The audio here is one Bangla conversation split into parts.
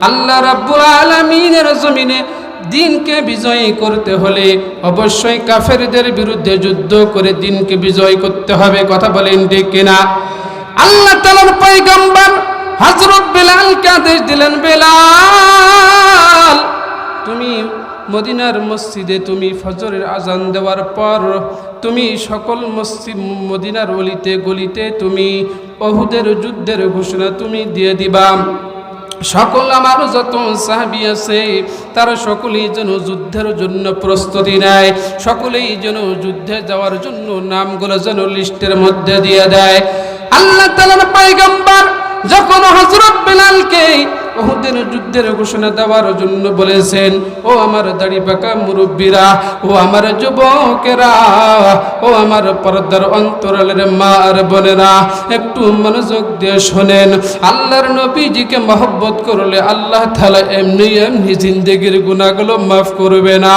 আল্লাহ রাব্বুল আলামিনের জমিনে দিনকে বিজয়ী করতে হলে অবশ্যই কাফেরদের বিরুদ্ধে যুদ্ধ করে দিনকে বিজয় করতে হবে। কথা বলেন ঠিক কিনা? আল্লাহ তাআলার পয়গম্বর হযরত বেলালকে আদেশ দিলেন, বেলাল তুমি মদিনার মসজিদে তুমি ফজরের আজান দেওয়ার পর তুমি সকল মসজিদ মদিনার অলিতে গলিতে তুমি উহুদের যুদ্ধের ঘোষণা তুমি দিয়ে দিবা। সকল আমার যত সাহাবী আছে তারা সকলেই যেন যুদ্ধের জন্য প্রস্তুতি নেয়, সকলেই যেন যুদ্ধে যাওয়ার জন্য নামগুলো যেন লিস্টের মধ্যে দিয়ে দেয়। আল্লাহ তাআলার পয়গম্বর যখন হযরত বেলালকে উহুদের যুদ্ধের ঘোষণা দেওয়ার জন্য বলেছেন, ও আমার দাড়ি পাকা মুরব্বীরা, ও আমার যুবকেরা, ও আমার পর্দার অন্তরালের মা আর বোনেরা, একটু মনোযোগ দিয়ে শোনেন। আল্লাহর নবীজিকে মহব্বত করলে আল্লাহ তাআলা এমনি এমনি জিন্দেগির গুনাহগুলো মাফ করবে না।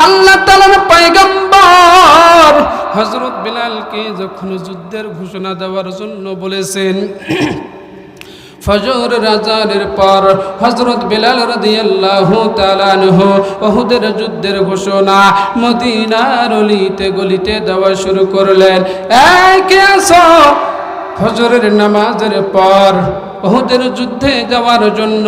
আল্লাহ তাআলার পয়গম্বর হযরত বেলালকে যখন যুদ্ধের ঘোষণা দেওয়ার জন্য বলেছেন, ফজর আজানের পর হযরত বেলাল রাদিয়াল্লাহু তাআলা আনহু উহুদের যুদ্ধের ঘোষণা মদিনার অলিতে গলিতে দেওয়া শুরু করলেন। কে আসো? ফজরের নামাজের পর উহুদের যুদ্ধে যাওয়ার জন্য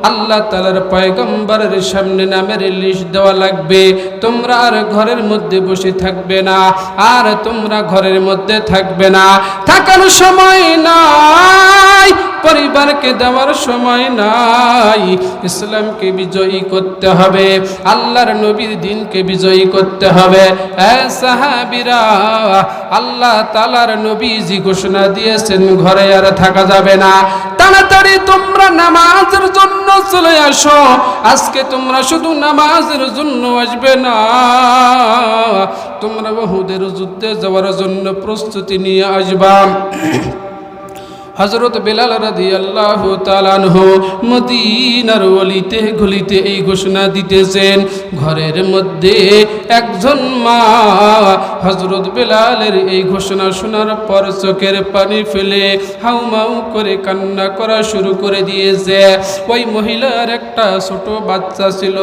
আল্লাহ তাআলার পয়গম্বরের সামনে নামের লিস্ট দেওয়া লাগবে। তোমরা আর ঘরের মধ্যে বসে থাকবে না, আর তোমরা ঘরের মধ্যে থাকবে না, থাকার সময় নাই, পরিবারকে দেওয়ার সময় নাই। ইসলামকে বিজয়ী করতে হবে, আল্লাহর নবীর দিনকে বিজয়ী করতে হবে। সাহাবীরা, আল্লাহ তাআলার নবীজি ঘোষণা দিয়েছেন ঘরে আর থাকা যাবে না, তাড়াতাড়ি তোমরা নামাজের জন্য চলে আসো। আজকে তোমরা শুধু নামাজের জন্য আসবে না, তোমরা উহুদের যুদ্ধে যাওয়ার জন্য প্রস্তুতি নিয়ে আসবা। হযরত বেলাল রাদিয়াল্লাহু তাআলা আনহু মদিনার অলিতে গলিতে এই ঘোষণা দিতেছেন। ঘরের মধ্যে একজন মা হযরত বেলালের এই ঘোষণা শোনার পর চোখের পানি ফেলে হাউমাউ করে কান্না করা শুরু করে দিয়েছে। ওই মহিলার একটা ছোট বাচ্চা ছিল,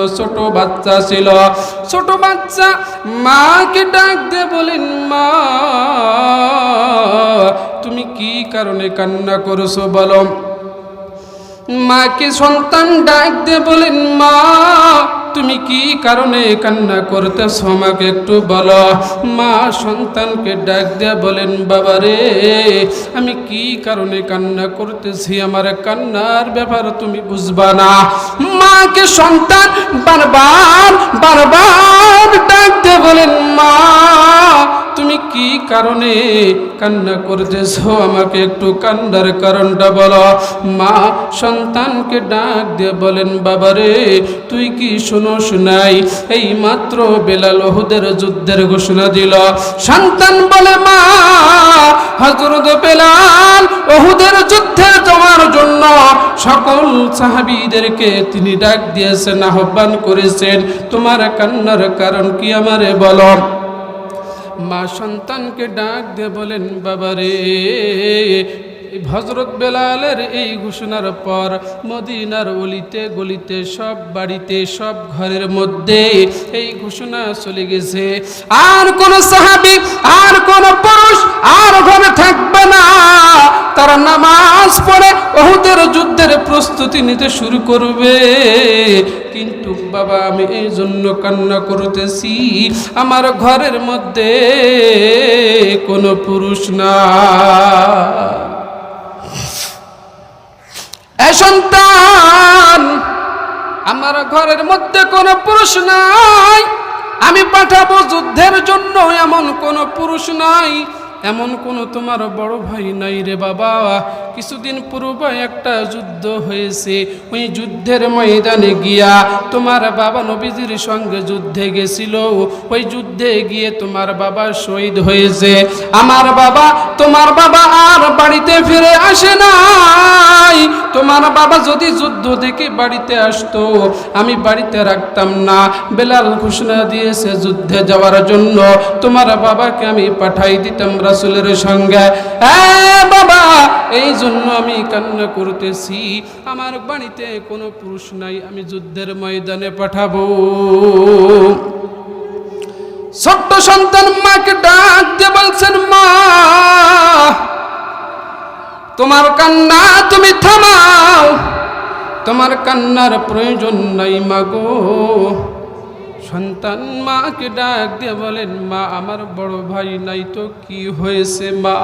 ছোট বাচ্চা মাকে ডাক দিয়ে বলেন, মা তুমি কি কারণে কান্না করছো বলো। মাকে সন্তান ডাক দিয়ে বলেন, মা তুমি কি কারণে কান্না করতেছ আমাকে একটু বলো। মা সন্তানকে ডাক দিয়ে বলেন, বাবা রে আমি কি কারণে কান্না করতেছি, আমার কান্নার ব্যাপার তুমি বুঝবা না। মাকে সন্তান বারবার ডাক দিয়ে বলেন, মা তুমি কি কারণে কান্না করতেছ আমাকে একটু কান্নার কারণটা বলো। মা সন্তানকে ডাক দিয়ে বলেন, বাবা রে তুই কি শুনোস নাই, এই মাত্র বেলাল উহুদের যুদ্ধের ঘোষণা দিল। সন্তান বলে, মা হযরত বেলাল উহুদের যুদ্ধে যাওয়ার জন্য সকল সাহাবীদেরকে তিনি ডাক দিয়েছেন, আহ্বান করেছেন, তোমার কান্নার কারণ কি আমারে বলো। মা সন্তানকে ডাক দিয়ে বলেন, বাবা রে হযরত বেলালের এই ঘোষণার পর মদিনার অলিতে গলিতে সব বাড়িতে সব ঘরের মধ্যে এই ঘোষণা চলে গেছে, আর কোন সাহাবী আর কোন পুরুষ আর ঘরে থাকবে না, তারা নামাজ পড়ে উহুদের যুদ্ধের প্রস্তুতি নিতে শুরু করবে। কিন্তু বাবা আমি এই জন্য কান্না করতেছি, আমার ঘরের মধ্যে কোনো পুরুষ না। সন্তান আমার ঘরের মধ্যে কোনো পুরুষ নাই, আমি পাঠাবো যুদ্ধের জন্য এমন কোনো পুরুষ নাই, এমন কোন তোমার বড় ভাই নাই রে বাবা। কিছুদিন পূর্বে একটা যুদ্ধ হয়েছে, ওই যুদ্ধের ময়দানে গিয়া তোমার বাবা নবীজির সঙ্গে যুদ্ধে গেছিল, ওই যুদ্ধে গিয়ে তোমার বাবা শহীদ হয়েছে। আমার বাবা তোমার বাবা আর বাড়িতে ফিরে আসে নাই। তোমার বাবা যদি যুদ্ধ থেকে বাড়িতে আসতো আমি বাড়িতে রাখতাম না। বেলাল ঘোষণা দিয়েছে যুদ্ধে যাওয়ার জন্য, তোমার বাবাকে আমি পাঠাই দিতাম রাসূলের সঙ্গে। বাবা, এই জন্য আমি কান্না করতেছি, আমার বাড়িতে কোনো পুরুষ নাই, আমি যুদ্ধের ময়দানে পাঠাবো। ছোট্ট সন্তান মাকে ডাক দিয়ে বলছেন, মা তোমার কান্না তুমি থামাও, তোমার কান্নার প্রয়োজন নাই মাগো। সন্তান মাকে ডাক দিয়ে বলেন, মা আমার বড় ভাই নাই তো কি হয়েছে মা,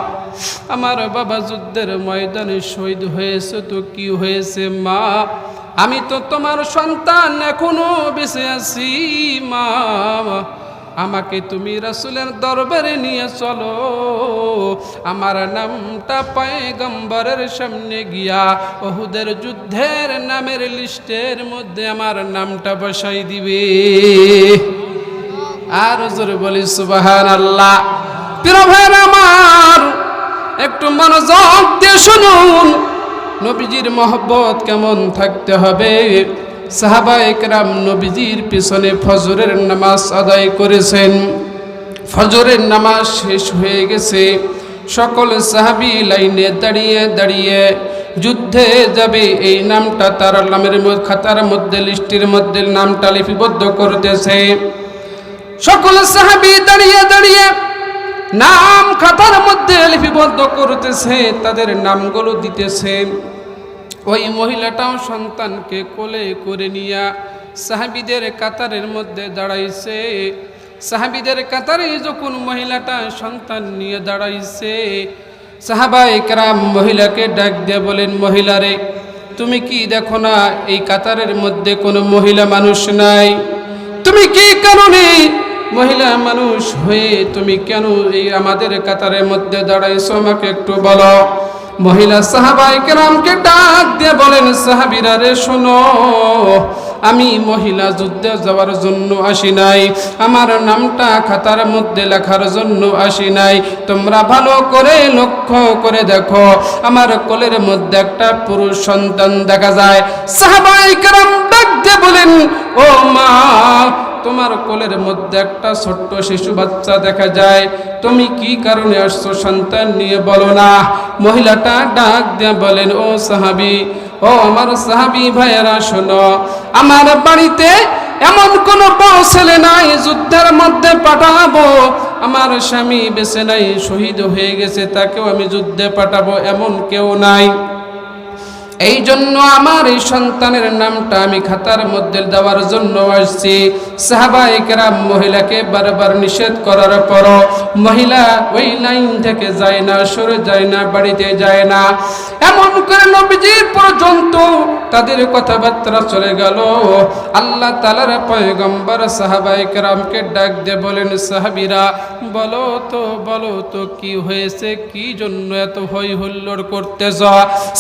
আমার বাবা যুদ্ধের ময়দানে শহীদ হয়েছে তো কি হয়েছে মা, আমি তো তোমার সন্তান এখনো বেঁচে আছি মা, আমাকে তুমি রাসূলের দরবারে নিয়ে চলো, আমার নামটা পয়গম্বরের সামনে গিয়া উহুদের যুদ্ধের নামের লিস্টের মধ্যে আমার নামটা বসাই দিবে। আর জোরে বলি সুবহানাল্লাহ। প্রিয় ভাইরা আমার, একটু মনোযোগ দিয়ে শুনুন, নবীজির মহব্বত কেমন থাকতে হবে। সাহাবায়ে কেরাম নবীজির পিছনে ফজরের নামাজ আদায় করেছেন। ফজরের নামাজ শেষ হয়ে গেছে, সকল সাহাবী লাইনে দাঁড়িয়ে দাঁড়িয়ে যুদ্ধে যাবে এই নামটা তার নামের খাতার মধ্যে, লিস্টের মধ্যে নামটা লিপিবদ্ধ করতেছে। সকল সাহাবী দাঁড়িয়ে দাঁড়িয়ে নাম খাতার মধ্যে লিপিবদ্ধ করতেছে, তাদের নামগুলো দিতেছে। ওই মহিলাটাও সন্তানকে কোলে করে নিয়ে সাহাবীদের কাতারের মধ্যে দাঁড়াইছে। সাহাবীদের কাতারে যখন মহিলাটা সন্তান নিয়ে দাঁড়াইছে, সাহাবায়ে কেরাম মহিলাকে ডাক দিয়ে বলেন, মহিলারে তুমি কি দেখো না এই কাতারের মধ্যে কোনো মহিলা মানুষ নাই? তুমি কি কারণে মহিলা মানুষ হয়ে তুমি কেন এই আমাদের কাতারের মধ্যে দাঁড়াইছো, আমাকে একটু বলো। মহিলা সাহাবায়ে কেরামকে ডাক দিয়ে বলেন, সাহাবীরা রে শোনো, আমি মহিলা যুদ্ধে যাওয়ার জন্য আসি নাই, আমার নামটা খাতার মধ্যে লেখার জন্য আসি নাই। তোমরা ভালো করে লক্ষ্য করে দেখো, আমার কোলের মধ্যে একটা পুরুষ সন্তান দেখা যায়। সাহাবায়ে কেরাম ডাক দিয়ে বলেন, ও মা তোমার কোলের মধ্যে একটা ছোট্ট শিশু বাচ্চা দেখা যায়, তুমি কি কারণে আসছো সন্তান নিয়ে বলো না। মহিলাটা ডাক দিয়ে বলেন, ও সাহাবী, ও আমার সাহাবী ভাইয়েরা শোনো, আমার বাড়িতে এমন কোনো বড় ছেলে নাই যুদ্ধের মধ্যে পাঠাবো, আমার স্বামী বেঁচে নাই, শহীদ হয়ে গেছে, তাকেও আমি যুদ্ধে পাঠাবো, এমন কেউ নাই। এই জন্য আমার এই সন্তানের নামটা আমি খাতার মধ্যে দেওয়ার জন্য আসছি। সাহাবায়ে কেরাম মহিলাকে বারবার নিষেধ করার পরও মহিলা ওই লাইন থেকে যায় না, সরে যায় না, বাড়িতে যায় না। এমন করে নবীজির পর্যন্ত তাদের কথাবার্তা চলে গেল। আল্লাহ তাআলার পয়গম্বর সাহাবায়ে কেরামকে ডাক দিয়ে বলেন, সাহাবীরা বলো তো কি হয়েছে, কি জন্য এত হই হুল্লোড় করতেছ?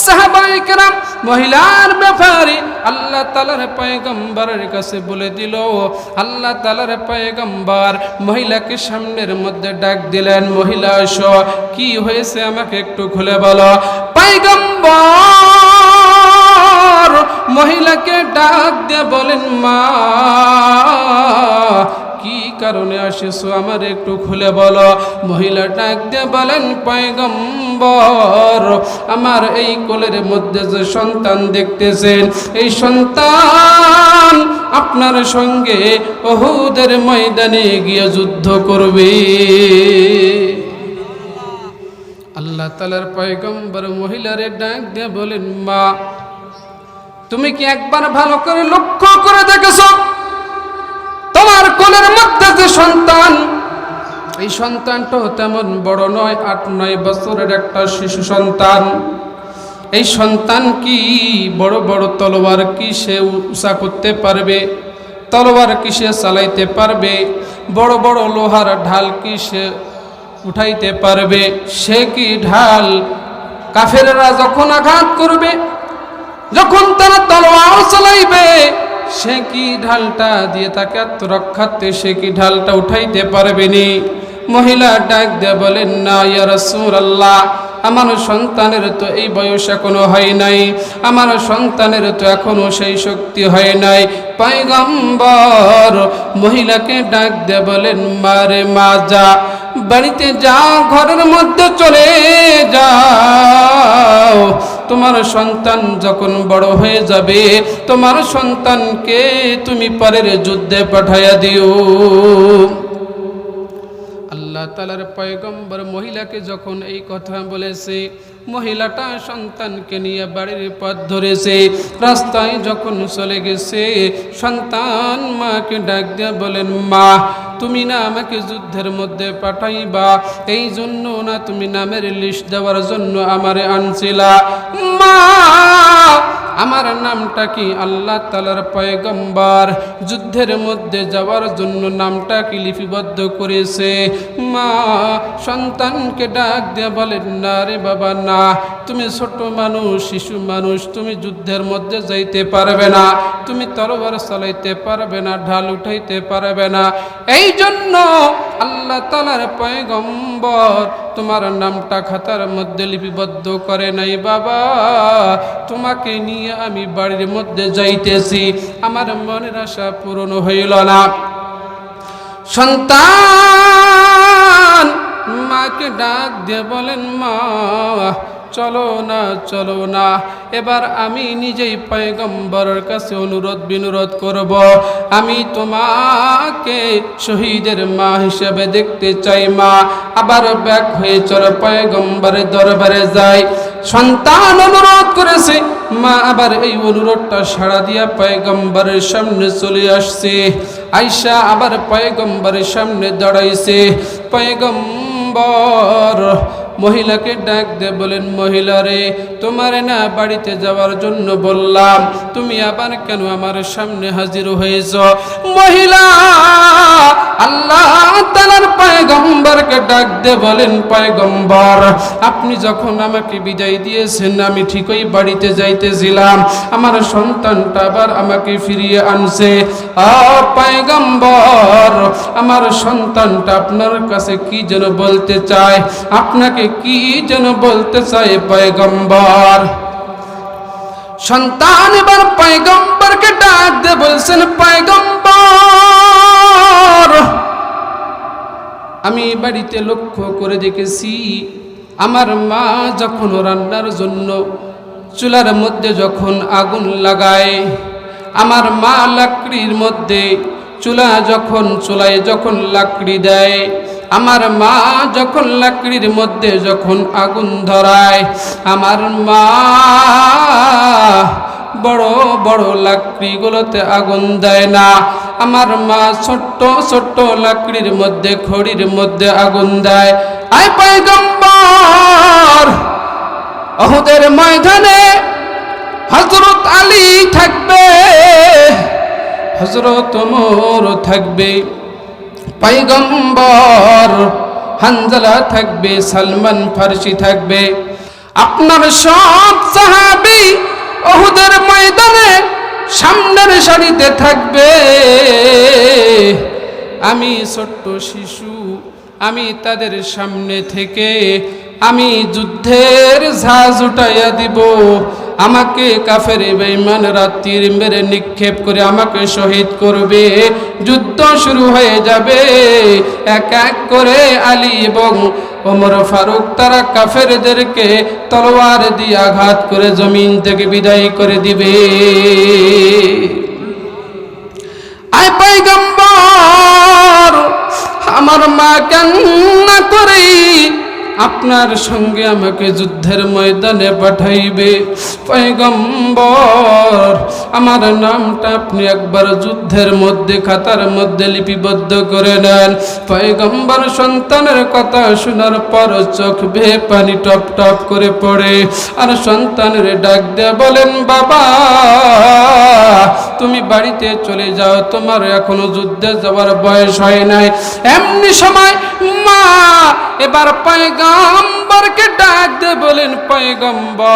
সাহাবায়ে কেরাম মহিলার ব্যাপারে আল্লাহ তাআলার পয়গম্বরের কাছে বলে দিল। আল্লাহ তাআলার পয়গম্বর মহিলাকে সামনের মধ্যে ডাক দিলেন, মহিলা এসো, কি হয়েছে আমাকে একটু খুলে বলো। পয়গম্বর মহিলাকে ডাক দিয়ে বলেন, মা কি কারণে আসিছো আমার একটু খুলে বলো। মহিলা ডাক দিয়ে বলেন, পয়গম্বর আমার এই কোলের মধ্যে যে সন্তান দেখতেছেন, এই সন্তান আপনার সঙ্গে উহুদের ময়দানে গিয়ে যুদ্ধ করবে। আল্লাহ তাআলার পয়গম্বর মহিলারে ডাক দিয়ে বলেন, মা তুমি কি একবার ভালো করে লক্ষ্য করে দেখেছো তোমার কোলের মধ্যে যে সন্তান, এই সন্তানটাও তেমন বড় নয়, 8-9 বছরের একটা শিশু সন্তান। এই সন্তান কি বড় বড় তলোয়ার কি সে উঁচা করতে পারবে? তলোয়ার কি সে চালাইতে পারবে? বড় বড় লোহার ঢাল কি সে উঠাইতে পারবে? সে কি ঢাল কাফেররা যখন আঘাত করবে, যখন তারা তলোয়ার চালাইবে, সে কি ঢালটা দিয়ে তাকে আত্মরক্ষার্থে সে কি ঢালটা উঠাইতে পারবেনি? মহিলা ডাক দিয়ে বলেন, না ইয়া রাসূলুল্লাহ, আমার সন্তানের তো এই বয়স এখনো হয় নাই, আমার সন্তানের তো এখনো সেই শক্তি হয় নাই। পয়গম্বর মহিলাকে ডাক দিয়ে বলেন, মারে মা যা বাড়িতে যাও, ঘরের মধ্যে চলে যাও। তোমার সন্তান যখন বড় হয়ে যাবে, তোমার সন্তানকে তুমি পরের যুদ্ধে পাঠাইয়া দিও। আল্লাহ তাআলার পয়গম্বর মহিলাকে যখন এই কথা বলেছে, মহিলাটা সন্তানকে নিয়ে বাড়ির পথ ধরেছে। রাস্তায় যখন চলে গেছে, সন্তান মাকে ডাক দিয়ে বলেন, মা তুমি না আমাকে যুদ্ধের মধ্যে পাঠাইবা, এই জন্য না তুমি নামের লিস্ট দেওয়ার জন্য আমারে আনছিলা? মা আমার নামটা কি? আল্লাহ তাআলার পয়গম্বর যুদ্ধের মধ্যে যাওয়ার জন্য নামটা কি লিপিবদ্ধ করেছে। মা সন্তানকে ডাক দিয়ে বলেন, না রে বাবা না, তুমি ছোট মানুষ, শিশু মানুষ, তুমি যুদ্ধের মধ্যে যাইতে পারবে না, তুমি তরবার চালাইতে পারবে না, ঢাল উঠাইতে পারবে না। এই জন্য আল্লাহ তাআলার পয়গম্বর তোমার নামটা খাতার মধ্যে লিপিবদ্ধ করে নাই বাবা। তোমাকে নিয়ে আমি বাড়ির মধ্যে যাইতেছি, আমার মনের আশা পূরণ হইল না। সন্তান মাকে ডাক দিয়ে বলেন, মা চলো না, চলো না, এবার আমি নিজেই পয়গম্বরের কাছে অনুরোধ বিনুরোধ করব, আমি তোমাকে শহীদের মা হিসেবে দেখতে চাই মা। আবার ব্যাক হয়ে চলো পয়গম্বরের দরবারে যাই। সন্তান অনুরোধ করেছে, মা আবার এই অনুরোধটা সাড়া দিয়া পয়গম্বরের সামনে চলে আসছে। আয়েশা আবার পয়গম্বরের সামনে দাঁড়াইছে। পয়গম্বর মহিলাকে ডাক দিয়ে বলেন, মহিলা রে, তোমার না বাড়িতে যাওয়ার জন্য বললাম, তুমি আবার কেন আমার সামনে হাজির হয়েছ? মহিলা আল্লাহ তাআলার পয়গম্বরকে ডাক দিয়ে বলেন, পয়গম্বর আপনি যখন আমাকে বিদায় দিয়েছেন, আমি ঠিকই বাড়িতে যাইতেছিলাম, আমার সন্তানটা আবার আমাকে ফিরিয়ে আনছে। পয়গম্বর আমার সন্তানটা আপনার কাছে কি যেন বলতে চায়, আপনাকে কি যেন বলতে চায় পয়গম্বর। সন্তান এবার পয়গম্বরকে ডাক দিয়ে বলছেন, পয়গম্বর আমি বাড়িতে লক্ষ্য করে দেখেছি, আমার মা যখন রান্নার জন্য চুলার মধ্যে যখন আগুন লাগায়, আমার মা লাকড়ির মধ্যে চুলায় যখন লাকড়ি দেয়, আমার মা যখন লাকড়ির মধ্যে যখন আগুন ধরায়, আমার মা বড় বড় লাকড়িগুলোতে আগুন দেয় না, আমার মা ছোট্ট ছোট্ট লাকড়ির মধ্যে, খড়ির মধ্যে আগুন দেয়। আয় পয়গম্বর, উহুদের ময়দানে হযরত আলী থাকবে, হযরত ওমর থাকবে, পয়গম্বর হানজালা থাকবে, সালমান ফারসি থাকবে, আপনার সব সাহাবী উহুদের ময়দানে সামনের সারিতে থাকবে। আমি ছোট্ট শিশু, আমি তাদের সামনে থেকে আমি যুদ্ধের ঝাঁজ উঠাইয়া দিব। আমাকে কাফের বেঈমানরা তীর মেরে নিক্ষেপ করে আমাকে শহীদ করবে। যুদ্ধ শুরু হয়ে যাবে। এক এক করে আলী এবং ওমর ফারুক তারা কাফেরদেরকে তলোয়ার দিয়ে আঘাত করে জমিন থেকে বিদায় করে দিবে। আয় পয়গম্বর, আমার মা কান্না করে আপনার সঙ্গে আমাকে যুদ্ধের ময়দানে পাঠাইবে। পয়গম্বর, আমার নামটা আপনি একবার যুদ্ধের মধ্যে খাতার মধ্যে লিপিবদ্ধ করে নেন। পয়গম্বর সন্তানের কথা শোনার পর চোখ বেয়ে পানি টপ টপ করে পড়ে, আর সন্তানের ডাক দিয়ে বলেন, বাবা তুমি বাড়িতে চলে যাও, তোমার এখনো যুদ্ধে যাওয়ার বয়স হয় নাই। এমনি সময় মা এবার পয়গম্বরকে ডাক দিয়ে বলেন, পয়গম্বর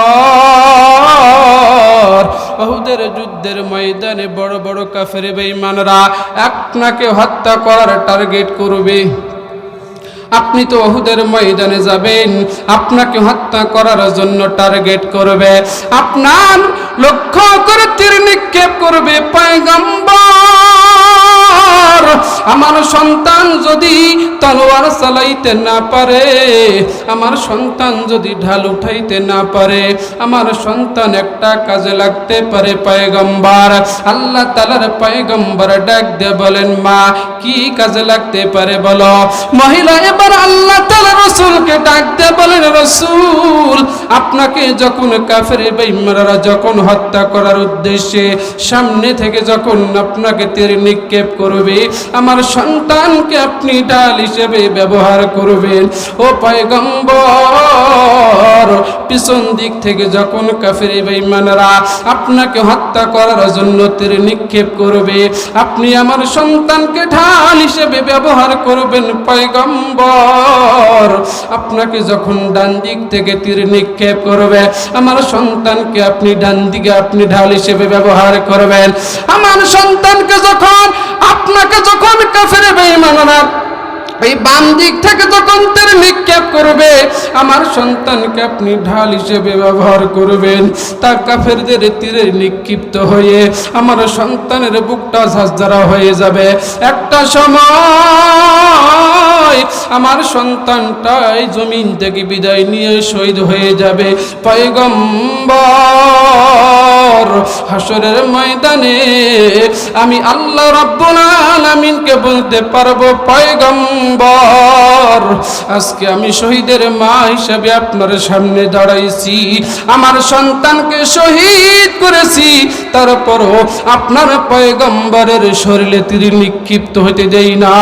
উহুদের যুদ্ধের ময়দানে বড় বড় কাফের বেঈমানরা আপনাকে হত্যা করার টার্গেট করবে। আপনি তো উহুদের ময়দানে যাবেন, আপনাকে হত্যা করার জন্য টার্গেট করবে, আপনার লক্ষ্য করে তীর নিক্ষেপ করবে। পয়গম্বর আমার সন্তান যদি তলোয়ার চালাইতে না পারে, আমার সন্তান যদি ঢাল উঠাইতে না পারে, আমার সন্তান একটা কাজে লাগতে পারে পয়গম্বর। আল্লাহ তাআলার পয়গম্বর ডাক দিয়ে বলেন, মা কি কাজে লাগতে পারে বলো। মহিলা এবার আল্লাহ তাআলা রাসূলকে ডাক দিয়ে বলেন, রাসূল আপনাকে যখন কাফের বেঈমানরা যখন হত্যা করার উদ্দেশ্যে সামনে থেকে যখন আপনাকে তীর নিক্ষেপ করবে, আমার সন্তানকে আপনি ঢাল হিসেবে ব্যবহার করবেন। ও পয়গম্বর, পিছন দিক থেকে যখন কাফের বেঈমানরা আপনাকে হত্যা করার জন্য তীর নিক্ষেপ করবে, আপনি আমার সন্তানকে ঢাল হিসেবে ব্যবহার করবেন। পয়গম্বর, আপনাকে যখন ডান দিক থেকে তীর নিক্ষেপ করবে, আমার সন্তানকে আপনি ডান দিকে আপনি ঢাল হিসেবে ব্যবহার করবেন। আমার সন্তানকে যখন আপনাকে যখন কাফের বেঈমানরা এই বাম দিক থেকে যখন তীর নিক্ষেপ করবে, আমার সন্তানকে আপনি ঢাল হিসেবে ব্যবহার করবেন। তা কাফেরদের তীরে নিক্ষিপ্ত হয়ে আমার সন্তানের বুকটা ঝাঁঝরা হয়ে যাবে। একটা সময় আমার সন্তানটাই জমিন থেকে বিদায় নিয়ে শহীদ হয়ে যাবে। পয়গম্বর, হাসরের ময়দানে আমি আল্লাহ রাব্বুল আলামিনকে বলতে পারবো, পয়গম্বর আজকে আমি শহীদের মা হিসেবে আপনার সামনে দাঁড়াইছি, আমার সন্তানকে শহীদ করেছি, তারপরও আপনার পয়গম্বরের শরীরে তীর নিক্ষিপ্ত হতে দেই না।